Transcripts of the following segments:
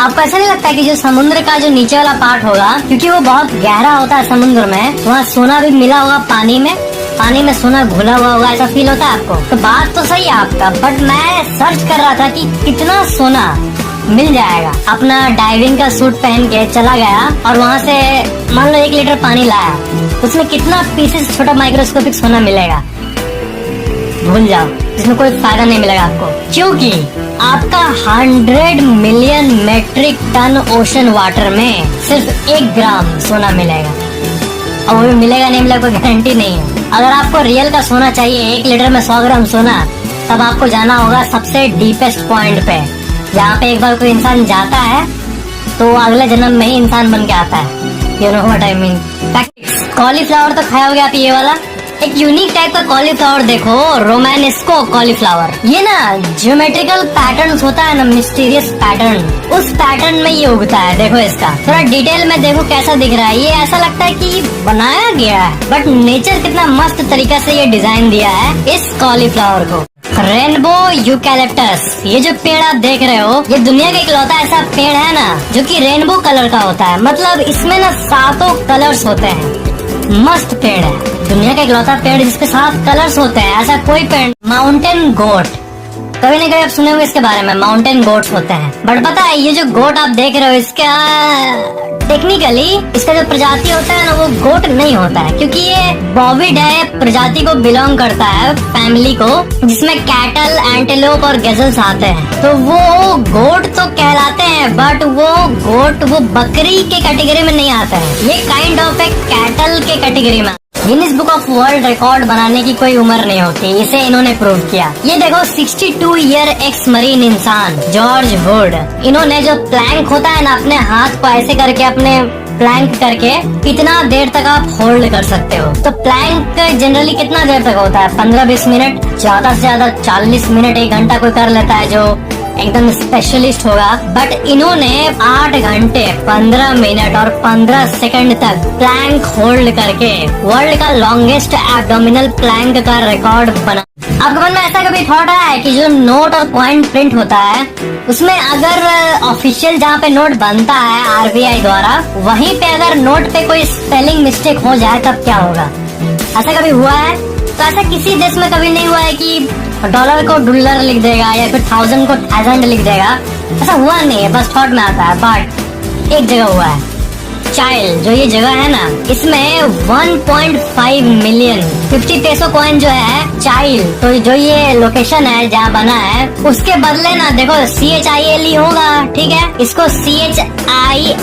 आपको ऐसा नहीं लगता है कि जो समुद्र का जो नीचे वाला पार्ट होगा, क्योंकि वो बहुत गहरा होता है समुद्र में, वहाँ सोना भी मिला होगा पानी में सोना घुला हुआ होगा, ऐसा फील होता है आपको? तो बात तो सही है आपका, बट मैं सर्च कर रहा था कि कितना सोना मिल जाएगा। अपना डाइविंग का सूट पहन के चला गया और वहाँ से मान लो 1 लीटर पानी लाया, उसमें कितना पीसेस छोटा माइक्रोस्कोपिक सोना मिलेगा? भूल जाओ, इसमें कोई फायदा नहीं मिलेगा आपको, क्योंकि आपका 100 million metric ton ocean water में सिर्फ 1 ग्राम सोना मिलेगा। और वो भी मिलेगा नहीं मिलेगा कोई गारंटी नहीं है। अगर आपको रियल का सोना चाहिए, 1 लीटर में 100 ग्राम सोना, तब आपको जाना होगा सबसे डीपेस्ट पॉइंट पे, जहाँ पे एक बार कोई इंसान जाता है तो अगले जन्म में ही इंसान बन के आता है। You know what I mean. Cauliflower तो खाया होगा आप, ये वाला एक यूनिक टाइप का कॉलीफ्लावर देखो, रोमानेस्को कॉलीफ्लावर। ये ना ज्योमेट्रिकल पैटर्न्स होता है ना, मिस्टीरियस पैटर्न, उस पैटर्न में ये उगता है। देखो इसका थोड़ा डिटेल में देखो कैसा दिख रहा है। ये ऐसा लगता है कि बनाया गया है, बट नेचर कितना मस्त तरीका से ये डिजाइन दिया है इस कॉलीफ्लावर को। रेनबो यूकैलिप्टस, ये जो पेड़ आप देख रहे हो, ये दुनिया का इकलौता ऐसा पेड़ है ना जो कि रेनबो कलर का होता है। मतलब इसमें ना 7 कलर्स होते हैं। मस्त पेड़ है, दुनिया का इकलौता पेड़ जिसके 7 कलर्स होते हैं, ऐसा कोई पेड़। माउंटेन गोट, कभी न कभी आप सुने होंगे इसके बारे में, माउंटेन गोट्स होते हैं। बट पता है ये जो गोट आप देख रहे हो, इसका टेक्निकली इसका जो प्रजाति होता है ना, वो गोट नहीं होता है, क्योंकि ये बॉविडाए प्रजाति को बिलोंग करता है, फैमिली को, जिसमें कैटल, एंटेलोप और गैजल्स आते हैं। तो वो गोट तो कहलाते हैं, बट वो गोट वो बकरी के कैटेगरी में नहीं आता है। ये काइंड ऑफ एक कैटल के कैटेगरी में। Guinness book of world record बनाने की कोई उम्र नहीं होती, इसे इन्होंने प्रूव किया। ये देखो 62 ईयर एक्स मरीन इंसान जॉर्ज वुड, इन्होंने जो प्लैंक होता है ना, अपने हाथ को ऐसे करके, अपने प्लैंक करके इतना देर तक आप होल्ड कर सकते हो। तो प्लैंक जनरली कितना देर तक होता है? 15-20 मिनट, ज्यादा से ज्यादा 40 मिनट, 1 घंटा कोई कर लेता है जो एकदम स्पेशलिस्ट होगा। बट इन्होंने 8 घंटे 15 मिनट और 15 सेकंड तक प्लैंक होल्ड करके वर्ल्ड का लॉन्गेस्ट एब्डोमिनल प्लैंक का रिकॉर्ड बना। आपके मन में ऐसा कभी थॉट आया है कि जो नोट और कॉइन प्रिंट होता है, उसमें अगर ऑफिशियल जहाँ पे नोट बनता है आरबीआई द्वारा, वहीं पे अगर नोट पे कोई स्पेलिंग मिस्टेक हो जाए तब क्या होगा? ऐसा कभी हुआ है? तो ऐसा किसी देश में कभी नहीं हुआ है कि डॉलर को डुलर लिख देगा या फिर 1000 को 1000 लिख देगा। ऐसा हुआ नहीं है, बस थॉट में आता है। बट एक जगह हुआ है, चाइल्ड, जो ये जगह है ना, इसमें 1.5 मिलियन 50 पेसो कॉइन जो है चाइल्ड, तो जो ये लोकेशन है जहाँ बना है, उसके बदले ना देखो CHILE होगा, ठीक है, इसको CHIIE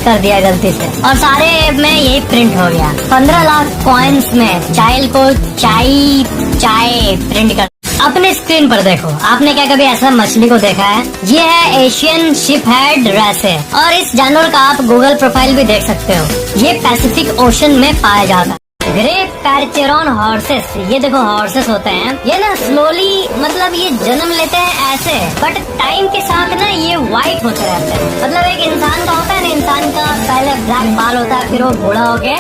कर दिया गलती से, और सारे में यही प्रिंट हो गया। 15 लाख कॉइन्स में चाइल्ड को चाय प्रिंट कर। अपने स्क्रीन पर देखो, आपने क्या कभी ऐसा मछली को देखा है? ये है एशियन शिप हेड रैसे, और इस जानवर का आप गूगल प्रोफाइल भी देख सकते हो। ये पैसिफिक ओशन में पाया जाता है। ग्रे पैरचेरॉन हॉर्सेस, ये देखो हॉर्सेस होते हैं, ये ना स्लोली, मतलब ये जन्म लेते हैं ऐसे, बट टाइम के साथ ना ये व्हाइट होते रहते हैं। मतलब एक इंसान का होता है ना, इंसान का पहले ब्लैक बाल होता है, फिर वो बूढ़ा होके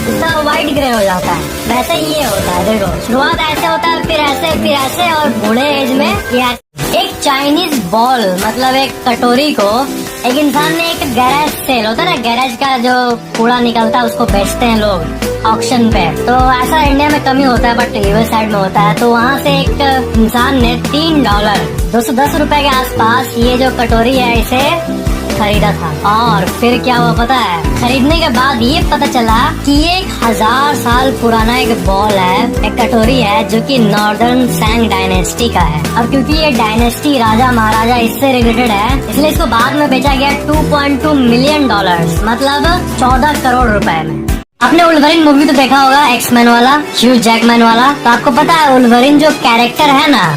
सब व्हाइट ग्रे हो जाता है, वैसे ये होता है। देखो शुरुआत ऐसे होता है, फिर ऐसे और बूढ़े एज में ये। एक चाइनीज बॉल, मतलब एक कटोरी को एक इंसान ने एक गैरेज सेल होता है ना, गैरेज का जो कूड़ा निकलता है उसको बेचते हैं लोग ऑक्शन पे। तो ऐसा इंडिया में कमी होता है, बट यूएस साइड में होता है। तो वहाँ से एक इंसान ने $3 210 रुपए के आसपास ये जो कटोरी है इसे खरीदा था। और फिर क्या हुआ पता है? खरीदने के बाद ये पता चला कि ये 1000 साल पुराना एक बॉल है, एक कटोरी है, जो कि नॉर्दर्न सैंग डायनेस्टी का है। और क्योंकि ये डायनेस्टी राजा महाराजा इससे रिलेटेड है, इसलिए इसको बाद में बेचा गया $2.2 मिलियन, मतलब 14 करोड़ रुपए में। आपने वुल्वरिन मूवी तो देखा होगा, एक्समैन वाला, ह्यू जैकमैन वाला। तो आपको पता है वुल्वरिन जो कैरेक्टर है ना,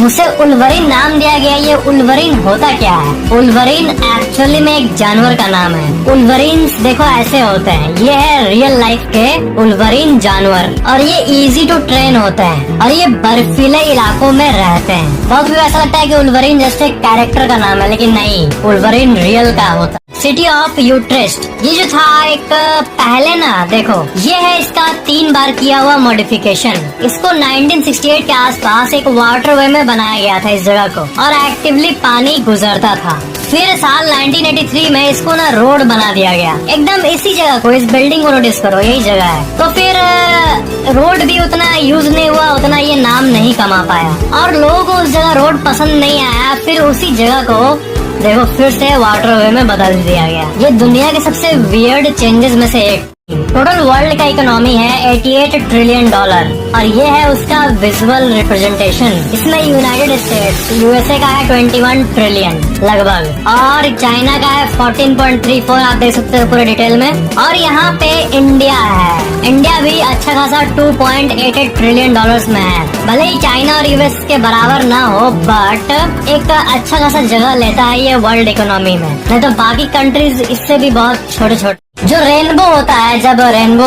उसे वुल्वरिन नाम दिया गया। ये वुल्वरिन होता क्या है? वुल्वरिन एक्चुअली में एक जानवर का नाम है। वुल्वरिन देखो ऐसे होते हैं, ये है रियल लाइफ के वुल्वरिन जानवर, और ये इजी टू ट्रेन होते हैं, और ये बर्फीले इलाकों में रहते हैं। बहुत भी ऐसा लगता है कि वुल्वरिन जस्ट एक कैरेक्टर का नाम है, लेकिन नहीं, वुल्वरिन रियल का होता है। सिटी ऑफ यूट्रेस्ट, ये जो था एक पहले ना, देखो ये है इसका 3 बार किया हुआ मॉडिफिकेशन। इसको 1968 के आसपास एक वाटरवे वे में बनाया गया था इस जगह को, और एक्टिवली पानी गुजरता था। फिर साल 1983 में इसको ना रोड बना दिया गया, एकदम इसी जगह को, इस बिल्डिंग को नोटिस करो, यही जगह है। तो फिर रोड भी उतना यूज नहीं हुआ, उतना ये नाम नहीं कमा पाया, और लोगों को उस जगह रोड पसंद नहीं आया। फिर उसी जगह को देखो फिर से वाटरवे में बदल दिया गया। ये दुनिया के सबसे वियर्ड चेंजेस में से एक। टोटल वर्ल्ड का इकोनॉमी है 88 ट्रिलियन डॉलर, और ये है उसका विजुअल रिप्रेजेंटेशन। इसमें यूनाइटेड स्टेट्स यूएसए का है 21 ट्रिलियन लगभग, और चाइना का है 14.34, आप देख सकते हो पूरे डिटेल में। और यहाँ पे इंडिया है, इंडिया भी अच्छा खासा 2.88 ट्रिलियन डॉलर्स में है। भले ही चाइना और यूएस के बराबर ना हो, बट एक अच्छा खासा जगह लेता है ये वर्ल्ड इकोनॉमी में। नहीं तो बाकी कंट्रीज इससे भी बहुत छोटे छोटे। जो रेनबो होता है, जब रेनबो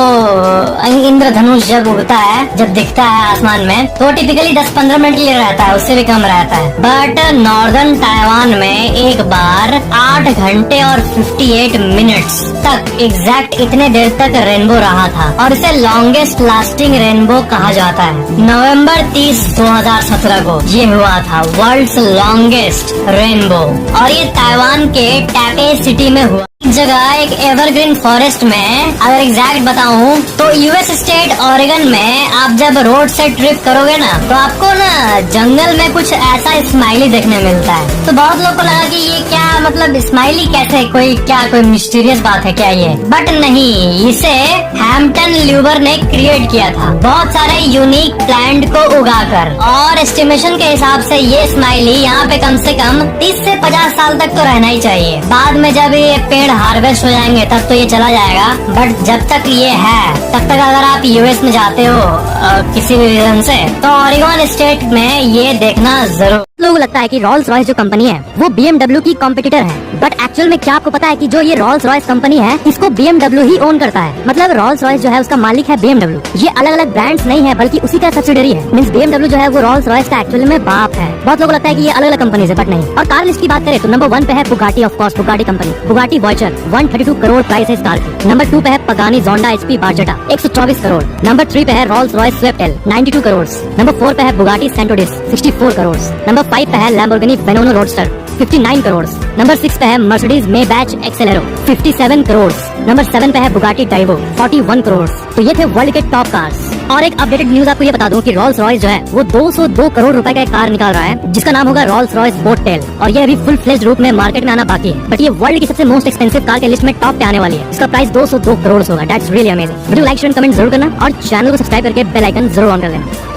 इंद्रधनुष जब उगता है, जब दिखता है आसमान में, तो टिपिकली 10-15 मिनट के लिए रहता है, उससे भी कम रहता है। बट नॉर्दर्न ताइवान में एक बार 8 घंटे और 58 मिनट्स तक, एग्जैक्ट इतने देर तक रेनबो रहा था, और इसे लॉन्गेस्ट लास्टिंग रेनबो कहा जाता है। नवंबर 30, 2017 को ये हुआ था वर्ल्ड्स लॉन्गेस्ट रेनबो, और ये ताइवान के टैपे सिटी में हुआ। जगह एक एवरग्रीन फॉरेस्ट में, अगर एग्जैक्ट बताऊं तो यूएस स्टेट ऑरेगन में, आप जब रोड से ट्रिप करोगे ना, तो आपको ना जंगल में कुछ ऐसा स्माइली देखने मिलता है। तो बहुत लोगों को लगा कि ये क्या, मतलब स्माइली कैसे, कोई मिस्टीरियस बात है क्या ये? बट नहीं, इसे हैम्पटन ल्यूबर ने क्रिएट किया था बहुत सारे यूनिक प्लांट को उगाकर, और एस्टिमेशन के हिसाब से ये स्माइली यहाँ पे कम से कम 30 से 50 साल तक तो रहना ही चाहिए। बाद में जब ये पेड़ हार्वेस्ट हो जाएंगे तब तो ये चला जाएगा, बट जब तक ये है तब तक अगर आप यूएस में जाते हो किसी भी रीजन से, तो ओरेगन स्टेट में ये देखना जरूर। लोगों को लगता है कि रोल्स रॉयस जो कंपनी है वो BMW की कॉम्पिटिटर है, बट एक्चुअल में क्या आपको पता है कि जो ये रोल्स रॉयस कंपनी है, इसको BMW ही ओन करता है। मतलब रोल्स रॉयस जो है उसका मालिक है BMW। ये अलग अलग ब्रांड्स नहीं है, बल्कि उसी का सब्सिडरी है। मींस BMW जो है वो रोल्स रॉयस का एक्चुअल में बाप है। बहुत लोगों को लगता है कि ये अलग अलग कंपनी है, बट नहीं। और कार लिस्ट की बात करें तो नंबर 1 पे है Bugatti, of course Bugatti company, Bugatti वॉयचर 132 करोड़ प्राइस है इस कार की। नंबर 2 पे है Pagani Zonda HP Barchetta 124 crore. Number 3 पे है रोल्स रॉयस स्विफ्ट L 92 करोड़। नंबर 4 पे है बुगाटी सेंटोडिस 64 करोड़। नंबर 5 पे है लैम्बोर्गिनी वेनोनो रोडस्टर 59 करोड़। नंबर 6 पे है मर्सिडीज मेबैच एक्सेलेरो 57 करोड़। नंबर 7 पे है बुगाटी डाइवो 41 करोड़। तो ये थे वर्ल्ड के टॉप कार्स। और एक अपडेटेड न्यूज आपको ये बता दूं कि रोल्स रॉयस जो है वो 202 करोड़ रुपए का एक कार निकाल रहा है, जिसका नाम होगा रोल्स रॉयस बोट टेल, और ये अभी फुल फ्लेज्ड रूप में मार्केट में आना बाकी है। बट ये वर्ल्ड की सबसे मोस्ट एक्सपेंसिव कार के लिस्ट में टॉप पे आने वाली है। इसका प्राइस 202 करोड़ होगा। That's really amazing. Video like share comment जरूर करना, और चैनल को सब्सक्राइब करके बेल आइकन जरूर ऑन कर देना।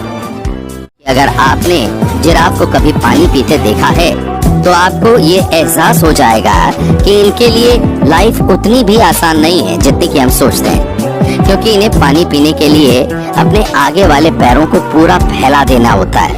अगर आपने जिराफ को कभी पानी पीते देखा है तो आपको ये एहसास हो जाएगा कि इनके लिए लाइफ उतनी भी आसान नहीं है जितनी कि हम सोचते हैं, क्योंकि इन्हें पानी पीने के लिए अपने आगे वाले पैरों को पूरा फैला देना होता है,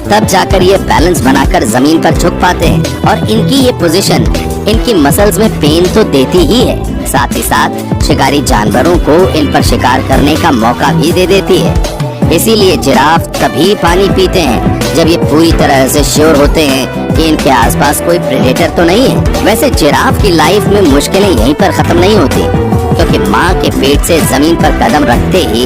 तब जाकर ये बैलेंस बनाकर जमीन पर झुक पाते हैं। और इनकी ये पोजीशन इनकी मसल्स में पेन तो देती ही है, साथ ही साथ शिकारी जानवरों को इन पर शिकार करने का मौका भी दे देती है। इसीलिए जिराफ तभी पानी पीते हैं जब ये पूरी तरह से श्योर होते हैं कि इनके आसपास कोई प्रेडेटर तो नहीं है। वैसे जिराफ की लाइफ में मुश्किलें यहीं पर खत्म नहीं होती, क्योंकि माँ के पेट से जमीन पर कदम रखते ही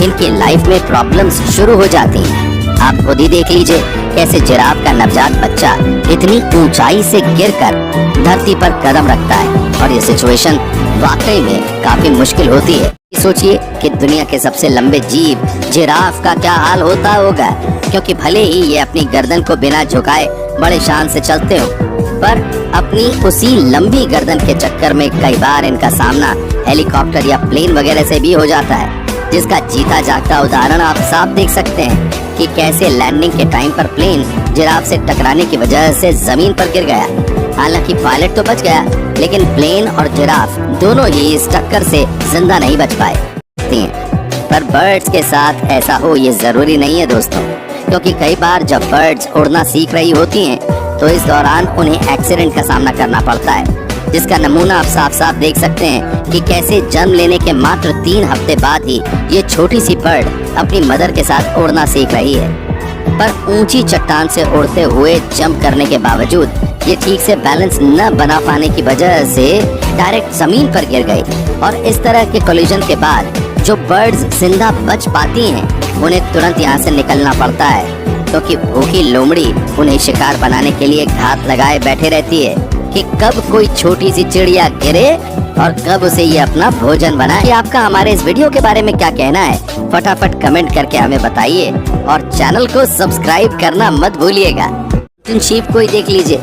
इनकी लाइफ में प्रॉब्लम्स शुरू हो जाती हैं। आप खुद ही देख लीजिए कैसे जिराफ का नवजात बच्चा इतनी ऊंचाई से गिरकर धरती पर कदम रखता है, और ये सिचुएशन वाकई में काफी मुश्किल होती है। सोचिए कि दुनिया के सबसे लंबे जीव जिराफ का क्या हाल होता होगा, क्योंकि भले ही ये अपनी गर्दन को बिना झुकाए बड़े शान से चलते हो, पर अपनी उसी लंबी गर्दन के चक्कर में कई बार इनका सामना हेलीकॉप्टर या प्लेन वगैरह से भी हो जाता है, जिसका जीता जागता उदाहरण आप साफ देख सकते हैं कि कैसे लैंडिंग के टाइम पर प्लेन जिराफ से टकराने की वजह से जमीन पर गिर गया। हालांकि पायलट तो बच गया, लेकिन प्लेन और जिराफ दोनों ही इस टक्कर से जिंदा नहीं बच पाए। पर बर्ड्स के साथ ऐसा हो ये जरूरी नहीं है दोस्तों, क्योंकि कई बार जब बर्ड्स उड़ना सीख रही होती हैं तो इस दौरान उन्हें एक्सीडेंट का सामना करना पड़ता है, जिसका नमूना आप साफ साफ देख सकते हैं कि कैसे जन्म लेने के मात्र 3 हफ्ते बाद ही ये छोटी सी बर्ड अपनी मदर के साथ उड़ना सीख रही है। पर ऊंची चट्टान से उड़ते हुए जंप करने के बावजूद ये ठीक से बैलेंस न बना पाने की वजह से डायरेक्ट जमीन पर गिर गई, और इस तरह के कोलिजन के बाद जो बर्ड्स जिंदा बच पाती हैं उन्हें तुरंत यहाँ से निकलना पड़ता है। क्योंकि भूखी लोमड़ी उन्हें शिकार बनाने के लिए घात लगाए बैठे रहती है कि कब कोई छोटी सी चिड़िया गिरे और कब उसे ये अपना भोजन बनाए। आपका हमारे इस वीडियो के बारे में क्या कहना है, फटाफट कमेंट करके हमें बताइए और चैनल को सब्सक्राइब करना मत भूलिएगा। इन शीप को ही देख लीजिए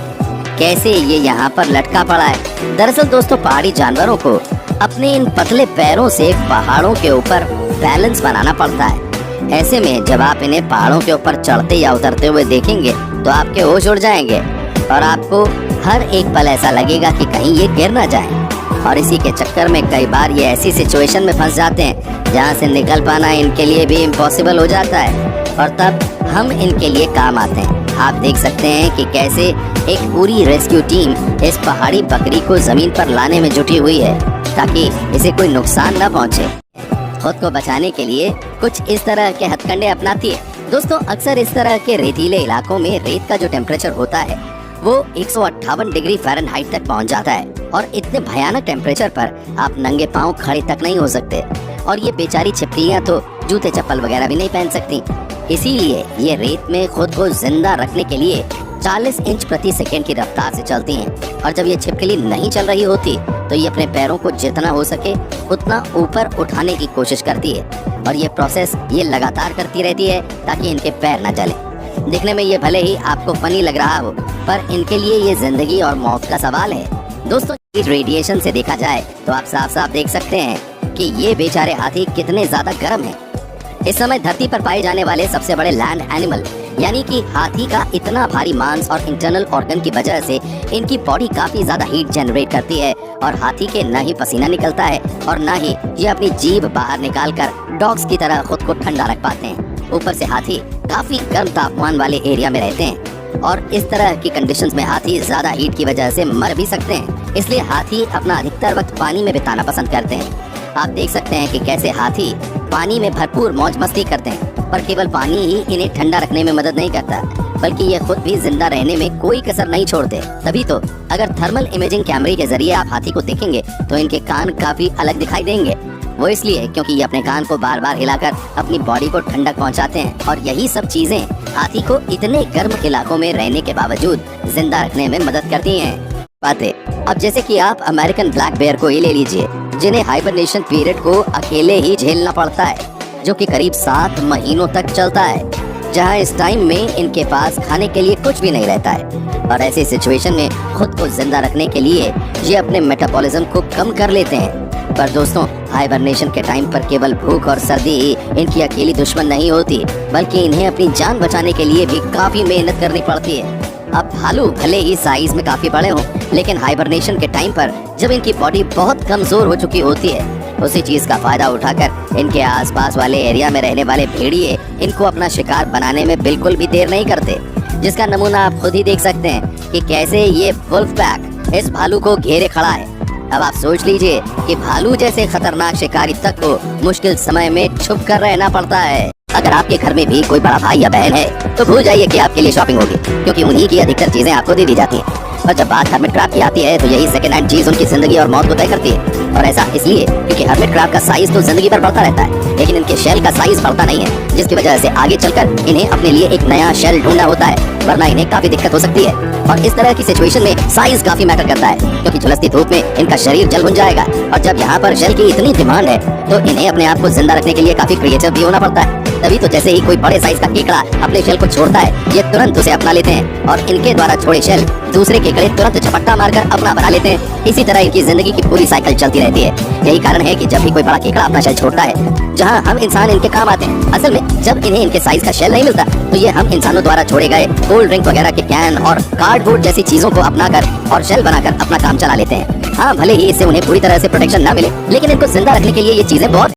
कैसे ये यहाँ पर लटका पड़ा है। दरअसल दोस्तों, पहाड़ी जानवरों को अपने इन पतले पैरों से पहाड़ों के ऊपर बैलेंस बनाना पड़ता है। ऐसे में जब आप इन्हें पहाड़ों के ऊपर चढ़ते या उतरते हुए देखेंगे तो आपके होश उड़ जाएंगे और आपको हर एक पल ऐसा लगेगा कि कहीं ये गिर ना जाए। और इसी के चक्कर में कई बार ये ऐसी सिचुएशन में फंस जाते हैं जहाँ से निकल पाना इनके लिए भी इम्पॉसिबल हो जाता है और तब हम इनके लिए काम आते हैं। आप देख सकते हैं कि कैसे एक पूरी रेस्क्यू टीम इस पहाड़ी बकरी को जमीन पर लाने में जुटी हुई है ताकि इसे कोई नुकसान न पहुंचे। खुद को बचाने के लिए कुछ इस तरह के हथकंडे अपनाती है। दोस्तों, अक्सर इस तरह के रेतीले इलाकों में रेत का जो टेम्परेचर होता है वो 158 डिग्री फ़ारेनहाइट तक पहुंच जाता है और इतने भयानक टेम्परेचर पर आप नंगे पांव खड़े तक नहीं हो सकते और ये बेचारी छिपकलियां तो जूते चप्पल वगैरह भी नहीं पहन सकती। इसीलिए ये रेत में खुद को जिंदा रखने के लिए 40 इंच प्रति सेकंड की रफ्तार से चलती हैं और जब ये छिपकली नहीं चल रही होती तो ये अपने पैरों को जितना हो सके उतना ऊपर उठाने की कोशिश करती है और ये प्रोसेस ये लगातार करती रहती है ताकि इनके पैर न जले। दिखने में ये भले ही आपको फनी लग रहा हो पर इनके लिए ये जिंदगी और मौत का सवाल है। दोस्तों, इस रेडिएशन से देखा जाए तो आप साफ साफ देख सकते हैं कि ये बेचारे हाथी कितने ज्यादा गर्म हैं। इस समय धरती पर पाए जाने वाले सबसे बड़े लैंड एनिमल यानी कि हाथी का इतना भारी मांस और इंटरनल ऑर्गन की वजह से इनकी बॉडी काफी ज्यादा हीट जनरेट करती है और हाथी के न ही पसीना निकलता है और न ही ये अपनी जीभ बाहर निकालकर डॉग्स की तरह खुद को ठंडा रख पाते हैं। ऊपर से हाथी काफी गर्म तापमान वाले एरिया में रहते हैं और इस तरह की कंडीशंस में हाथी ज्यादा हीट की वजह से मर भी सकते हैं। इसलिए हाथी अपना अधिकतर वक्त पानी में बिताना पसंद करते हैं। आप देख सकते हैं कि कैसे हाथी पानी में भरपूर मौज मस्ती करते हैं, पर केवल पानी ही इन्हें ठंडा रखने में मदद नहीं करता बल्कि ये खुद भी जिंदा रहने में कोई कसर नहीं छोड़ते। तभी तो अगर थर्मल इमेजिंग कैमरे के जरिए आप हाथी को देखेंगे तो इनके कान काफी अलग दिखाई देंगे। वो इसलिए क्योंकि ये अपने कान को बार बार हिलाकर अपनी बॉडी को ठंडक पहुंचाते हैं और यही सब चीजें हाथी को इतने गर्म इलाकों में रहने के बावजूद जिंदा रखने में मदद करती हैं। बातें अब जैसे कि आप अमेरिकन ब्लैक बेयर को ही ले लीजिए, जिन्हें हाइबरनेशन पीरियड को अकेले ही झेलना पड़ता है जो कि करीब 7 महीनों तक चलता है, जहां इस टाइम में इनके पास खाने के लिए कुछ भी नहीं रहता है और ऐसी सिचुएशन में खुद को जिंदा रखने के लिए ये अपने मेटाबॉलिज्म को कम कर लेते हैं। पर दोस्तों, हाइबरनेशन के टाइम पर केवल भूख और सर्दी ही इनकी अकेली दुश्मन नहीं होती बल्कि इन्हें अपनी जान बचाने के लिए भी काफी मेहनत करनी पड़ती है। अब भालू भले ही साइज में काफी बड़े हों लेकिन हाइबरनेशन के टाइम पर जब इनकी बॉडी बहुत कमजोर हो चुकी होती है उसी चीज का फायदा उठाकर इनके आसपास वाले एरिया में रहने वाले भेड़िए इनको अपना शिकार बनाने में बिल्कुल भी देर नहीं करते, जिसका नमूना आप खुद ही देख सकते हैं कि कैसे ये वुल्फ पैक इस भालू को घेरे खड़ा है। अब आप सोच लीजिए कि भालू जैसे खतरनाक शिकारी तक को मुश्किल समय में छुप कर रहना पड़ता है। अगर आपके घर में भी कोई बड़ा भाई या बहन है तो भूल जाइए कि आपके लिए शॉपिंग होगी, क्योंकि उन्हीं की अधिकतर चीजें आपको दे दी जाती हैं। और जब बात हर्मिट क्रैब की आती है तो यही सेकंड हैंड चीज उनकी जिंदगी और मौत को तय करती है। और ऐसा इसलिए क्योंकि हर्मिट क्रैब का साइज तो जिंदगी भर बढ़ता रहता है लेकिन इनके शेल का साइज बढ़ता नहीं है, जिसकी वजह से आगे चलकर इन्हें अपने लिए एक नया शेल ढूंढना होता है, वरना इन्हें काफी दिक्कत हो सकती है। और इस तरह की सिचुएशन में साइज काफी मैटर करता है क्योंकि झुलसती धूप में इनका शरीर जल भुन जाएगा और जब यहाँ पर शेल की इतनी डिमांड है तो इन्हें अपने आप को जिंदा रखने के लिए काफी क्रिएटिव भी होना पड़ता है। तभी तो जैसे ही कोई बड़े साइज का केकड़ा अपने शेल को छोड़ता है ये तुरंत उसे अपना लेते हैं और इनके द्वारा छोड़े शेल दूसरे केकड़े तुरंत झपट्टा मारकर अपना बना लेते हैं। इसी तरह इनकी जिंदगी की पूरी साइकिल चलती रहती है। यही कारण है कि जब भी कोई बड़ा केकड़ा अपना शेल छोड़ता है जहां हम इंसान इनके काम आते हैं, असल में जब इन्हें इनके साइज का शेल नहीं मिलता तो ये हम इंसानों द्वारा छोड़े गए कोल्ड ड्रिंक वगैरह के कैन और कार्डबोर्ड जैसी चीजों को अपनाकर और शेल बनाकर अपना काम चला लेते हैं। हाँ, भले ही इससे उन्हें पूरी तरह से प्रोटेक्शन ना मिले लेकिन इनको जिंदा रखने के लिए ये चीजें बहुत